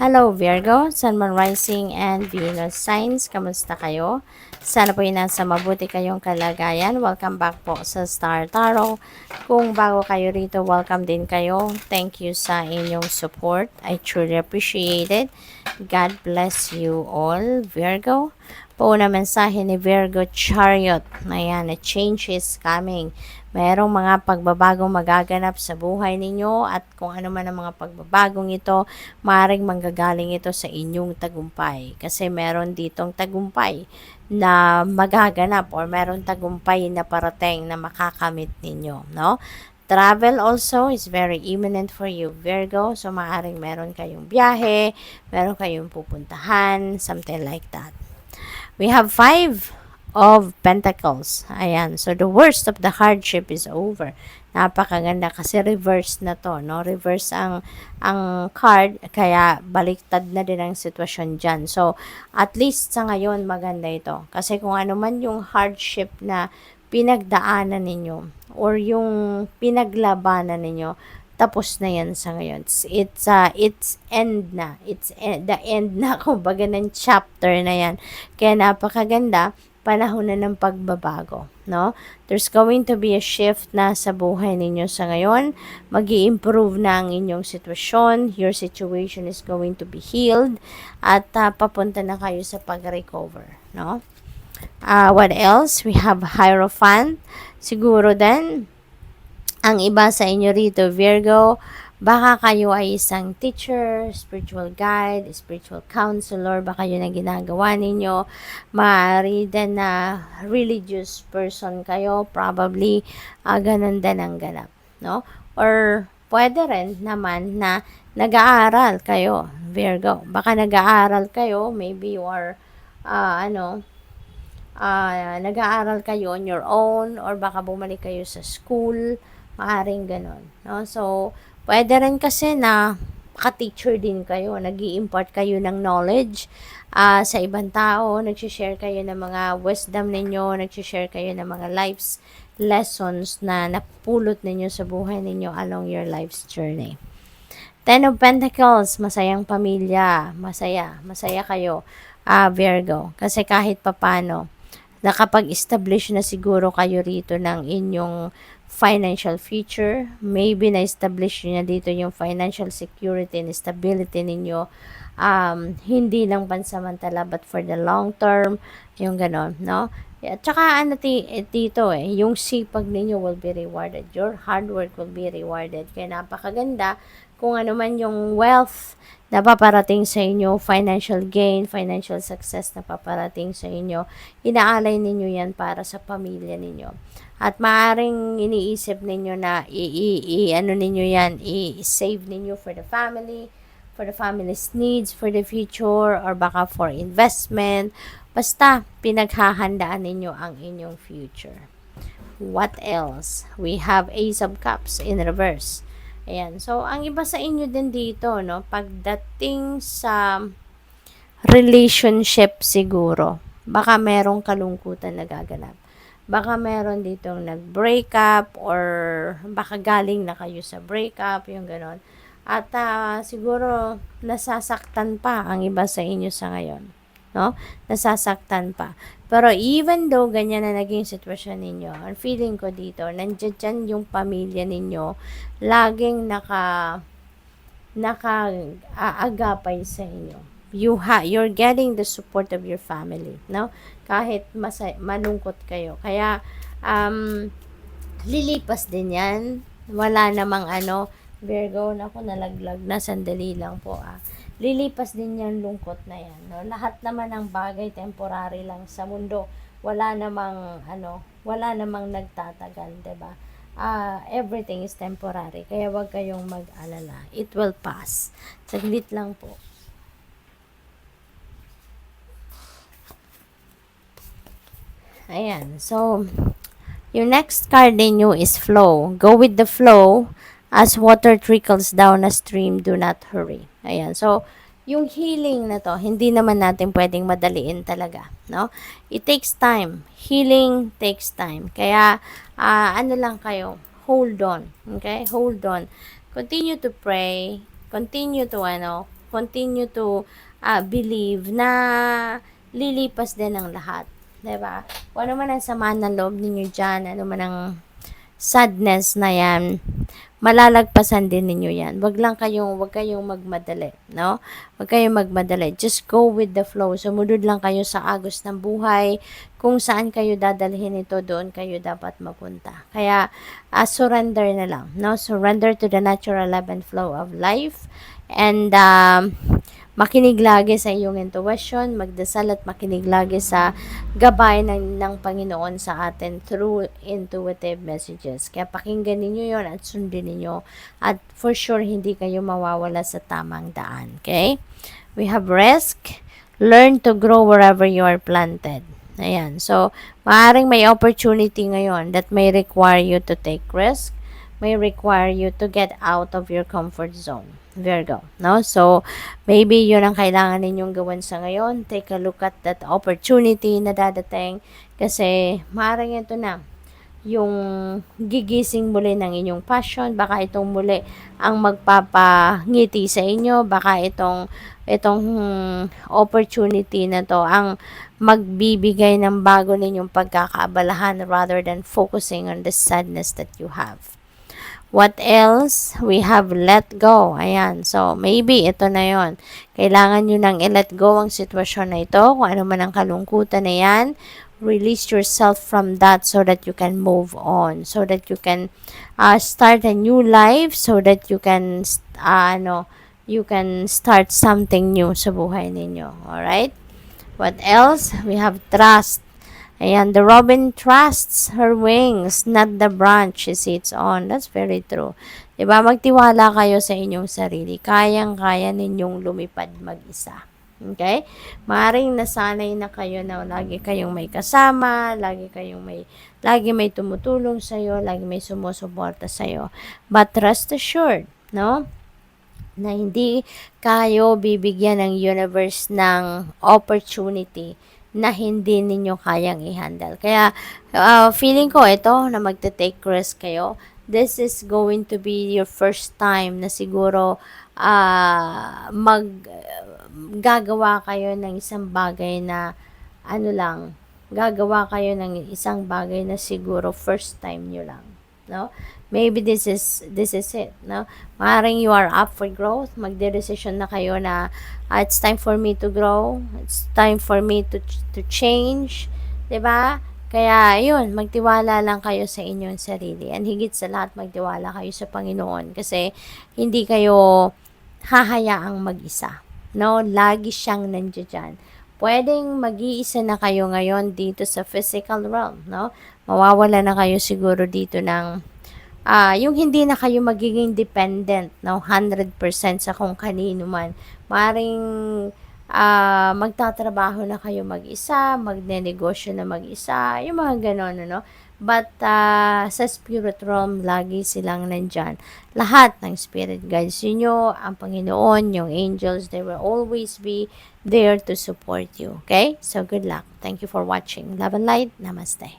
Hello Virgo, Sun, Moon, Rising, and Venus signs. Kamusta kayo? Sana po nasa mabuti kayong kalagayan. Welcome back po sa Star Tarot. Kung bago kayo rito, welcome din kayo. Thank you sa inyong support. I truly appreciate it. God bless you all, Virgo. Pauna mensahe ni Virgo Chariot. Ayan, a change is coming. Mayroong mga pagbabagong magaganap sa buhay ninyo at kung ano man ang mga pagbabagong ito, maaaring manggagaling ito sa inyong tagumpay. Kasi meron ditong tagumpay na magaganap or meron tagumpay na parating na makakamit ninyo, no? Travel also is very imminent for you, Virgo. So, maaaring meron kayong biyahe, meron kayong pupuntahan, something like that. We have 5 of Pentacles. Ayan. So, the worst of the hardship is over. Napakaganda kasi reverse na to, no? Reverse ang card, kaya baliktad na din ang sitwasyon dyan. So, at least sa ngayon, maganda ito. Kasi kung ano man yung hardship na pinagdaanan ninyo or yung pinaglabanan ninyo, tapos na yan sa ngayon. It's end na. The end na, kumbaga, ng chapter na yan. Kaya napakaganda, panahon na ng pagbabago, no? There's going to be a shift na sa buhay ninyo sa ngayon. Mag-i-improve na ang inyong sitwasyon. Your situation is going to be healed. At papunta na kayo sa pag-recover, no? What else? We have Hierophant. Siguro din, ang iba sa inyo rito, Virgo, baka kayo ay isang teacher, spiritual guide, spiritual counselor, baka yun ang ginagawa ninyo. Maaari din na religious person kayo, probably ganun din ang ganap, no? Or pwede rin naman na nag-aaral kayo, Virgo. Baka nag-aaral kayo, maybe you are, nag-aaral kayo on your own, or baka bumalik kayo sa school, maaring ganon, no? So, pwede rin kasi na ka-teacher din kayo, nag-i-impart kayo ng knowledge sa ibang tao, nag-share kayo ng mga wisdom ninyo, nag-share kayo ng mga life's lessons na napulot ninyo sa buhay ninyo along your life's journey. 10 of Pentacles, masayang pamilya, masaya kayo, Virgo, kasi kahit papano, nakapag-establish na siguro kayo rito ng inyong financial future. Maybe na-establish nyo na dito yung financial security and stability ninyo. Hindi lang pansamantala but for the long term. Yung ganon, no? At saka dito yung sipag ninyo will be rewarded. Your hard work will be rewarded. Kaya napakaganda kung ano man yung wealth na paparating sa inyo, financial gain, financial success na paparating sa inyo, inaalay ninyo yan para sa pamilya ninyo. At maaring iniisip ninyo na ano ninyo yan, i-save ninyo for the family's needs for the future, or baka for investment. Basta, pinaghahandaan ninyo ang inyong future. What else? We have Ace of Cups in reverse. Ayan. So, ang iba sa inyo din dito, no, pagdating sa relationship siguro, baka merong kalungkutan na gaganap. Baka meron ditong nag-break up, or baka galing na kayo sa breakup, yung ganon. At siguro nasasaktan pa ang iba sa inyo sa ngayon, no? Nasasaktan pa. Pero even though ganyan na naging sitwasyon ninyo, ang feeling ko dito, nandiyan dyan yung pamilya ninyo, laging naka-aagapay sa inyo. You're getting the support of your family, no? Kahit malungkot kayo. Kaya, lilipas din yan. Wala namang Virgo, naku, nalaglag na, sandali lang po lilipas din yan lungkot na yan, no? Lahat naman ng bagay temporary lang sa mundo. Wala namang nagtatagal, 'di ba? Everything is temporary. Kaya wag kayong mag-alala. It will pass. Saglit lang po. Ayan. So, yung next card ninyo is flow. Go with the flow. As water trickles down a stream, do not hurry. Ayan. So, yung healing na to, hindi naman natin pwedeng madaliin talaga, no? It takes time. Healing takes time. Kaya, ano lang kayo, hold on. Okay? Hold on. Continue to pray. Continue to, continue to believe na lilipas din ang lahat. Diba? Kung ano man ang sama ng loob ninyo dyan, ano man ang sadness na yan, malalagpasan din ninyo yan. Wag kayong magmadali, no? Wag kayong magmadali. Just go with the flow. Sumunod lang kayo sa agos ng buhay. Kung saan kayo dadalhin ito, doon kayo dapat mapunta. Kaya, surrender na lang, no? Surrender to the natural ebb and flow of life. And, makinig lagi sa iyong intuition, magdasal at makinig lagi sa gabay ng Panginoon sa atin through intuitive messages. Kaya pakinggan ninyo yon at sundin ninyo. At for sure, hindi kayo mawawala sa tamang daan. Okay? We have risk. Learn to grow wherever you are planted. Ayan. So, maaaring may opportunity ngayon that may require you to take risk, may require you to get out of your comfort zone. Virgo, no? So, maybe yun ang kailangan ninyong gawin sa ngayon. Take a look at that opportunity na dadating kasi maaaring ito na yung gigising muli ng inyong passion. Baka itong muli ang magpapangiti sa inyo. Baka itong opportunity na to ang magbibigay ng bago ninyong pagkakaabalahan rather than focusing on the sadness that you have. What else? We have let go. Ayan. So, maybe ito na yon. Kailangan nyo nang i-let go ang sitwasyon na ito. Kung ano man ang kalungkutan na yan, release yourself from that so that you can move on. So that you can start a new life. So that you can, you can start something new sa buhay ninyo. Alright? What else? We have trust. Ayan, the robin trusts her wings, not the branch she sits on. That's very true. Diba? Magtiwala kayo sa inyong sarili. Kayang-kaya ninyong lumipad mag-isa. Okay? Maaring nasanay na kayo na lagi kayong may kasama, lagi may tumutulong sa'yo, lagi may sumusuporta sa'yo. But rest assured, no? Na hindi kayo bibigyan ng universe ng opportunity na hindi ninyo kayang i-handle. Kaya, feeling ko ito na magte-take risk kayo. This is going to be your first time na siguro gagawa kayo ng isang bagay na gagawa kayo ng isang bagay na siguro first time nyo lang. No? Maybe this is it, no? Maaaring you are up for growth, magde-decision na kayo na it's time for me to grow, it's time for me to change, 'di ba? Kaya yun, magtiwala lang kayo sa inyong sarili. And higit sa lahat, magtiwala kayo sa Panginoon kasi hindi kayo hahayaang mag-isa. No? Lagi siyang nandiyan. Pwedeng mag-iisa na kayo ngayon dito sa physical realm, no? Mawawala na kayo siguro dito ng yung hindi na kayo magiging dependent, no? 100% sa kung kanino man. Maring magtatrabaho na kayo mag-isa, magnenegosyo na mag-isa, yung mga ganon, no? But sa spirit realm, lagi silang nandyan. Lahat ng spirit guides nyo, ang Panginoon, yung angels, they will always be there to support you. Okay? So, good luck. Thank you for watching. Love and light. Namaste.